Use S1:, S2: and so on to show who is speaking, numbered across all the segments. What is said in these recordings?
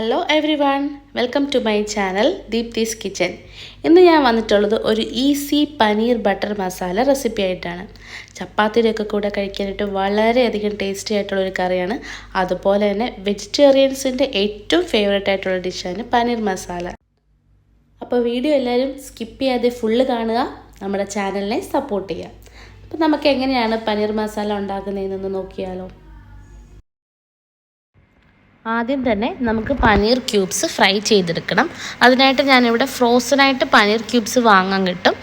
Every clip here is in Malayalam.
S1: Hello everyone, welcome to my channel Deepti's Kitchen. ഇന്ന് ഞാൻ വന്നിട്ടുള്ളത് ഒരു easy paneer butter masala recipe ആയിട്ടാണ്. ചപ്പാത്തിയുടെ കൂടെ കഴിക്കാനായിട്ട് വളരെയധികം ടേസ്റ്റി ആയിട്ടുള്ള ഒരു കറിയാണ്. അതുപോലെ തന്നെ വെജിറ്റേറിയൻസിൻ്റെ ഏറ്റവും ഫേവറേറ്റ് ആയിട്ടുള്ള ഡിഷാണ് പനീർ മസാല. അപ്പോൾ വീഡിയോ എല്ലാവരും സ്കിപ്പ് ചെയ്യാതെ ഫുള്ള് കാണുക, നമ്മുടെ ചാനലിനെ സപ്പോർട്ട് ചെയ്യുക. അപ്പോൾ നമുക്ക് എങ്ങനെയാണ് പനീർ മസാല ഉണ്ടാക്കുന്നതെന്ന് നോക്കിയാലോ. ആദ്യം തന്നെ നമുക്ക് പനീർ ക്യൂബ്സ് ഫ്രൈ ചെയ്തെടുക്കണം. അതിനായിട്ട് ഞാനിവിടെ ഫ്രോസണായിട്ട് പനീർ ക്യൂബ്സ് വാങ്ങാൻ കിട്ടും.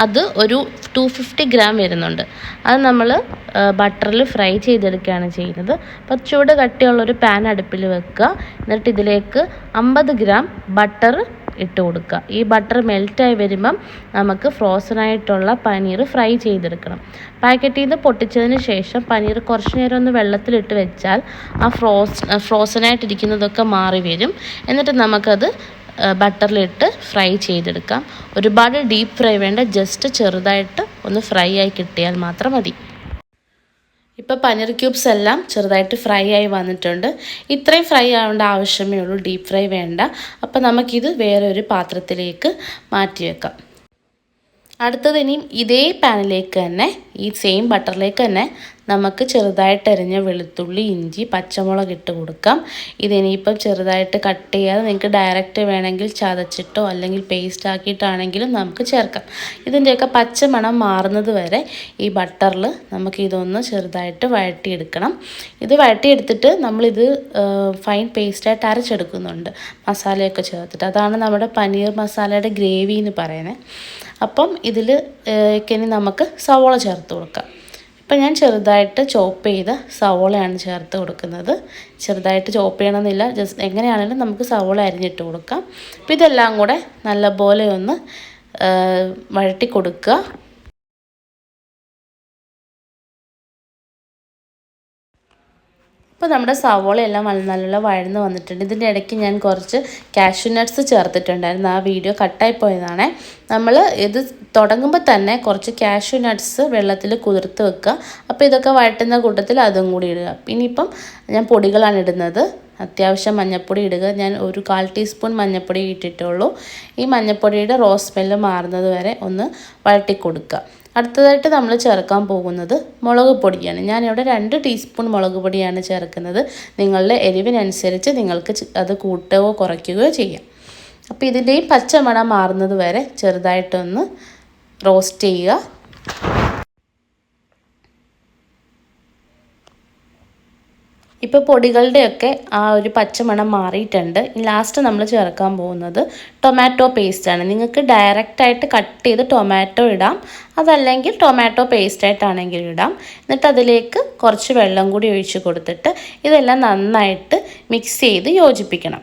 S1: അത് ഒരു 250 ഗ്രാം വരുന്നുണ്ട്. അത് നമ്മൾ ബട്ടറിൽ ഫ്രൈ ചെയ്തെടുക്കുകയാണ് ചെയ്യുന്നത്. അപ്പോൾ ചൂട് കട്ടിയുള്ളൊരു പാൻ അടുപ്പിൽ വെക്കുക. എന്നിട്ട് ഇതിലേക്ക് 50 ഗ്രാം ബട്ടർ ഇട്ട് കൊടുക്കുക. ഈ ബട്ടർ മെൽറ്റായി വരുമ്പം നമുക്ക് ഫ്രോസണായിട്ടുള്ള പനീർ ഫ്രൈ ചെയ്തെടുക്കണം. പാക്കറ്റിൽ നിന്ന് പൊട്ടിച്ചതിന് ശേഷം പനീർ കുറച്ച് നേരം ഒന്ന് വെള്ളത്തിലിട്ട് വെച്ചാൽ ആ ഫ്രോസണായിട്ടിരിക്കുന്നതൊക്കെ മാറി വരും. എന്നിട്ട് നമുക്കത് ബട്ടറിലിട്ട് ഫ്രൈ ചെയ്തെടുക്കാം. ഒരുപാട് ഡീപ്പ് ഫ്രൈ വേണ്ട, ജസ്റ്റ് ചെറുതായിട്ട് ഒന്ന് ഫ്രൈ ആയി കിട്ടിയാൽ മാത്രം മതി. ഇപ്പോൾ പനീർ ക്യൂബ്സ് എല്ലാം ചെറുതായിട്ട് ഫ്രൈ ആയി വന്നിട്ടുണ്ട്. ഇത്രയും ഫ്രൈ ആവേണ്ട ആവശ്യമേ ഉള്ളൂ, ഡീപ്പ് ഫ്രൈ വേണ്ട. അപ്പോൾ നമുക്കിത് വേറെ ഒരു പാത്രത്തിലേക്ക് മാറ്റി വെക്കാം. അടുത്തത് ഇനിയും ഇതേ പാനിലേക്ക് തന്നെ, ഈ സെയിം ബട്ടറിലേക്ക് തന്നെ നമുക്ക് ചെറുതായിട്ട് അരിഞ്ഞ വെളുത്തുള്ളി, ഇഞ്ചി, പച്ചമുളക് ഇട്ട് കൊടുക്കാം. ഇതിനിയിപ്പം ചെറുതായിട്ട് കട്ട് ചെയ്യാതെ നിങ്ങൾക്ക് ഡയറക്റ്റ് വേണമെങ്കിൽ ചതച്ചിട്ടോ അല്ലെങ്കിൽ പേസ്റ്റ് ആക്കിയിട്ടാണെങ്കിലും നമുക്ക് ചേർക്കാം. ഇതിൻ്റെയൊക്കെ പച്ചമണം മാറുന്നത് വരെ ഈ ബട്ടറിൽ നമുക്കിതൊന്ന് ചെറുതായിട്ട് വഴറ്റിയെടുക്കണം. ഇത് വഴറ്റിയെടുത്തിട്ട് നമ്മളിത് ഫൈൻ പേസ്റ്റായിട്ട് അരച്ചെടുക്കുന്നുണ്ട്, മസാലയൊക്കെ ചേർത്തിട്ട്. അതാണ് നമ്മുടെ പനീർ മസാലയുടെ ഗ്രേവി എന്ന് പറയുന്നത്. അപ്പം ഇതിൽ ഇനി നമുക്ക് സവോള ചേർത്ത് കൊടുക്കാം. ഇപ്പം ഞാൻ ചെറുതായിട്ട് ചോപ്പ് ചെയ്ത സവോളയാണ് ചേർത്ത് കൊടുക്കുന്നത്. ചെറുതായിട്ട് ചോപ്പ് ചെയ്യണമെന്നില്ല, ജസ്റ്റ് എങ്ങനെയാണെങ്കിലും നമുക്ക് സവോള അരിഞ്ഞിട്ട് കൊടുക്കാം. അപ്പം ഇതെല്ലാം കൂടെ നല്ലപോലെ ഒന്ന് വഴറ്റി കൊടുക്കുക. ഇപ്പോൾ നമ്മുടെ സവോളയെല്ലാം നല്ല വഴന്ന് വന്നിട്ടുണ്ട്. ഇതിൻ്റെ ഇടയ്ക്ക് ഞാൻ കുറച്ച് കാഷ്യൂ നട്ട്സ് ചേർത്തിട്ടുണ്ടായിരുന്നു. ആ വീഡിയോ കട്ടായി പോയതാണ്. നമ്മൾ ഇത് തുടങ്ങുമ്പോൾ തന്നെ കുറച്ച് കാഷ്യൂ നട്ട്സ് വെള്ളത്തിൽ കുതിർത്ത് വെക്കുക. അപ്പോൾ ഇതൊക്കെ വഴറ്റുന്ന കൂട്ടത്തിൽ അതും കൂടി ഇടുക. ഇനിയിപ്പം ഞാൻ പൊടികളാണ് ഇടുന്നത്. അത്യാവശ്യം മഞ്ഞൾപ്പൊടി ഇടുക. ഞാൻ ഒരു 1/4 ടീസ്പൂൺ മഞ്ഞൾപ്പൊടി ഇട്ടിട്ടുള്ളൂ. ഈ മഞ്ഞൾപ്പൊടിയുടെ റോസ് സ്മെല്ല് മാറുന്നത് വരെ ഒന്ന് വഴറ്റി കൊടുക്കുക. അടുത്തതായിട്ട് നമ്മൾ ചേർക്കാൻ പോകുന്നത് മുളക് പൊടിയാണ്. ഞാനിവിടെ 2 ടീസ്പൂൺ മുളക് പൊടിയാണ് ചേർക്കുന്നത്. നിങ്ങളുടെ എരിവിനനുസരിച്ച് നിങ്ങൾക്ക് അത് കൂട്ടുകയോ കുറയ്ക്കുകയോ ചെയ്യാം. അപ്പോൾ ഇതിൻ്റെയും പച്ചമണം മാറുന്നത് വരെ ചെറുതായിട്ടൊന്ന് റോസ്റ്റ് ചെയ്യുക. ഇപ്പോൾ പൊടികളുടെയൊക്കെ ആ ഒരു പച്ചമണം മാറിയിട്ടുണ്ട്. ലാസ്റ്റ് നമ്മൾ ചേർക്കാൻ പോകുന്നത് ടൊമാറ്റോ പേസ്റ്റാണ്. നിങ്ങൾക്ക് ഡയറക്റ്റായിട്ട് കട്ട് ചെയ്ത് ടൊമാറ്റോ ഇടാം, അതല്ലെങ്കിൽ ടൊമാറ്റോ പേസ്റ്റായിട്ടാണെങ്കിലും ഇടാം. എന്നിട്ട് അതിലേക്ക് കുറച്ച് വെള്ളം കൂടി ഒഴിച്ച് കൊടുത്തിട്ട് ഇതെല്ലാം നന്നായിട്ട് മിക്സ് ചെയ്ത് യോജിപ്പിക്കണം.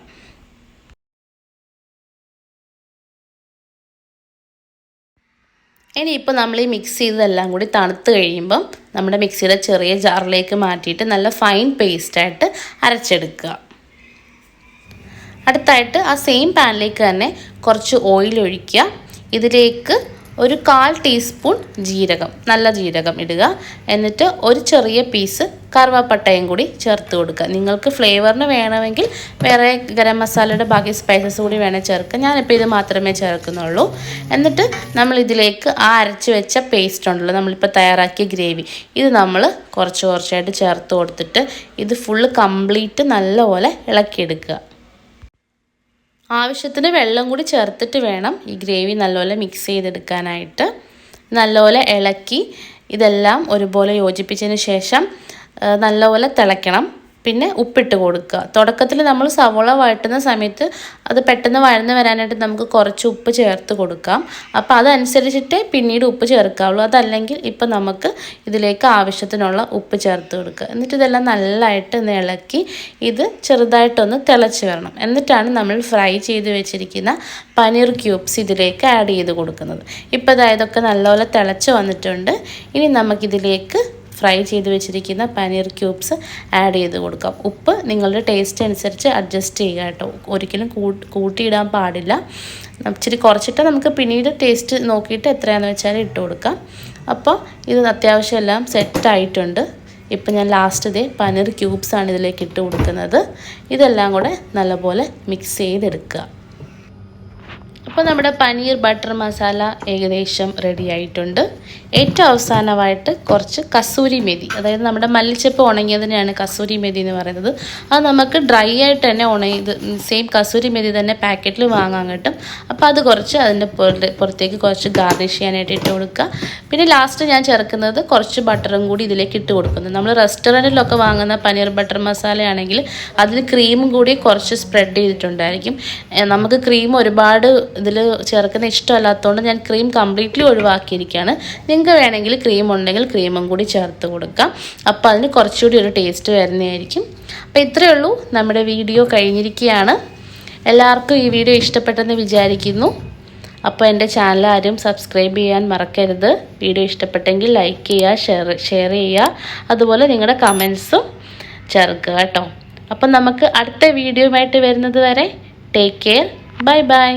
S1: ഇനിയിപ്പോൾ നമ്മൾ ഈ മിക്സ് ചെയ്തതെല്ലാം കൂടി തണുത്ത് കഴിയുമ്പം നമ്മുടെ മിക്സിയുടെ ചെറിയ ജാറിലേക്ക് മാറ്റിയിട്ട് നല്ല ഫൈൻ പേസ്റ്റായിട്ട് അരച്ചെടുക്കുക. അടുത്തായിട്ട് ആ സെയിം പാനിലേക്ക് തന്നെ കുറച്ച് ഓയിൽ ഒഴിക്കുക. ഇതിലേക്ക് ഒരു 1/4 ടീസ്പൂൺ ജീരകം, നല്ല ജീരകം ഇടുക. എന്നിട്ട് ഒരു ചെറിയ പീസ് കറുവാപ്പട്ടയും കൂടി ചേർത്ത് കൊടുക്കുക. നിങ്ങൾക്ക് ഫ്ലേവറിന് വേണമെങ്കിൽ വേറെ ഗരം മസാലയുടെ ബാക്കി സ്പൈസസ് കൂടി വേണേൽ ചേർക്കുക. ഞാനിപ്പോൾ ഇത് മാത്രമേ ചേർക്കുന്നുള്ളൂ. എന്നിട്ട് നമ്മൾ ഇതിലേക്ക് ആ അരച്ച് വെച്ച പേസ്റ്റ് ഉണ്ടല്ലോ, നമ്മളിപ്പോൾ തയ്യാറാക്കിയ ഗ്രേവി, ഇത് നമ്മൾ കുറച്ചായിട്ട് ചേർത്ത് കൊടുത്തിട്ട് ഇത് ഫുള്ള് കംപ്ലീറ്റ് നല്ലപോലെ ഇളക്കിയെടുക്കുക. ആവശ്യത്തിന് വെള്ളം കൂടി ചേർത്തിട്ട് വേണം ഈ ഗ്രേവി നല്ലപോലെ മിക്സ് ചെയ്തെടുക്കാനായിട്ട്. നല്ലപോലെ ഇളക്കി ഇതെല്ലാം ഒരുപോലെ യോജിപ്പിച്ചതിന് ശേഷം നല്ലപോലെ തിളയ്ക്കണം. പിന്നെ ഉപ്പിട്ട് കൊടുക്കുക. തുടക്കത്തിൽ നമ്മൾ സവോള വഴറ്റുന്ന സമയത്ത് അത് പെട്ടെന്ന് വഴന്ന് വരാനായിട്ട് നമുക്ക് കുറച്ച് ഉപ്പ് ചേർത്ത് കൊടുക്കാം. അപ്പോൾ അതനുസരിച്ചിട്ടേ പിന്നീട് ഉപ്പ് ചേർക്കാവുള്ളൂ. അതല്ലെങ്കിൽ ഇപ്പം നമുക്ക് ഇതിലേക്ക് ആവശ്യത്തിനുള്ള ഉപ്പ് ചേർത്ത് കൊടുക്കുക. എന്നിട്ട് ഇതെല്ലാം നല്ലതായിട്ട് ഒന്ന് ഇളക്കി ഇത് ചെറുതായിട്ടൊന്ന് തിളച്ച് വരണം. എന്നിട്ടാണ് നമ്മൾ ഫ്രൈ ചെയ്ത് വെച്ചിരിക്കുന്ന പനീർ ക്യൂബ്സ് ഇതിലേക്ക് ആഡ് ചെയ്ത് കൊടുക്കുന്നത്. ഇപ്പോൾ ഇതൊക്കെ നല്ലപോലെ തിളച്ച് വന്നിട്ടുണ്ട്. ഇനി നമുക്കിതിലേക്ക് ഫ്രൈ ചെയ്ത് വെച്ചിരിക്കുന്ന പനീർ ക്യൂബ്സ് ആഡ് ചെയ്ത് കൊടുക്കാം. ഉപ്പ് നിങ്ങളുടെ ടേസ്റ്റ് അനുസരിച്ച് അഡ്ജസ്റ്റ് ചെയ്യുക കേട്ടോ. ഒരിക്കലും കൂട്ടിയിടാൻ പാടില്ല. ഇച്ചിരി കുറച്ചിട്ട് നമുക്ക് പിന്നീട് ടേസ്റ്റ് നോക്കിയിട്ട് എത്രയാണെന്ന് വെച്ചാൽ ഇട്ട് കൊടുക്കാം. അപ്പോൾ ഇത് അത്യാവശ്യം എല്ലാം സെറ്റായിട്ടുണ്ട്. ഇപ്പോൾ ഞാൻ ലാസ്റ്റ് ഇതേ പനീർ ക്യൂബ്സാണ് ഇതിലേക്ക് ഇട്ട് കൊടുക്കുന്നത്. ഇതെല്ലാം കൂടെ നല്ലപോലെ മിക്സ് ചെയ്തെടുക്കുക. അപ്പോൾ നമ്മുടെ പനീർ ബട്ടർ മസാല ഏകദേശം റെഡി ആയിട്ടുണ്ട്. ഏറ്റവും അവസാനമായിട്ട് കുറച്ച് കസൂരി മെതി, അതായത് നമ്മുടെ മല്ലിച്ചപ്പ് ഉണങ്ങിയതിനെയാണ് കസൂരി മെതി എന്ന് പറയുന്നത്. അത് നമുക്ക് ഡ്രൈ ആയിട്ട് തന്നെ സെയിം കസൂരി മെതി തന്നെ പാക്കറ്റിൽ വാങ്ങാൻ കിട്ടും. അപ്പോൾ അത് കുറച്ച് അതിൻ്റെ പുറത്തേക്ക് കുറച്ച് ഗാർണിഷ് ചെയ്യാനായിട്ട് ഇട്ട് കൊടുക്കുക. പിന്നെ ലാസ്റ്റ് ഞാൻ ചേർക്കുന്നത് കുറച്ച് ബട്ടറും കൂടി ഇതിലേക്ക് ഇട്ട് കൊടുക്കുന്നു. നമ്മൾ റെസ്റ്റോറൻറ്റിലൊക്കെ വാങ്ങുന്ന പനീർ ബട്ടർ മസാലയാണെങ്കിൽ അതിൽ ക്രീമും കൂടി കുറച്ച് സ്പ്രെഡ് ചെയ്തിട്ടുണ്ടായിരിക്കും. നമുക്ക് ക്രീം ഒരുപാട് ഇതിൽ ചേർക്കുന്ന ഇഷ്ടമല്ലാത്തതുകൊണ്ട് ഞാൻ ക്രീം കംപ്ലീറ്റ്ലി ഒഴിവാക്കിയിരിക്കുകയാണ്. നിങ്ങൾക്ക് വേണമെങ്കിൽ ക്രീം ഉണ്ടെങ്കിൽ ക്രീമും കൂടി ചേർത്ത് കൊടുക്കാം. അപ്പോൾ അതിന് കുറച്ചുകൂടി ഒരു ടേസ്റ്റ് വരുന്നതായിരിക്കും. അപ്പോൾ ഇത്രയേ ഉള്ളൂ, നമ്മുടെ വീഡിയോ കഴിഞ്ഞിരിക്കുകയാണ്. എല്ലാവർക്കും ഈ വീഡിയോ ഇഷ്ടപ്പെട്ടെന്ന് വിചാരിക്കുന്നു. അപ്പോൾ എൻ്റെ ചാനൽ ആരും സബ്സ്ക്രൈബ് ചെയ്യാൻ മറക്കരുത്. വീഡിയോ ഇഷ്ടപ്പെട്ടെങ്കിൽ ലൈക്ക് ചെയ്യുക, ഷെയർ ചെയ്യുക, അതുപോലെ നിങ്ങളുടെ കമൻസും ചേർക്കുക കേട്ടോ. അപ്പം നമുക്ക് അടുത്ത വീഡിയോയുമായിട്ട് വരുന്നത് വരെ ടേക്ക് കെയർ, ബൈ ബൈ.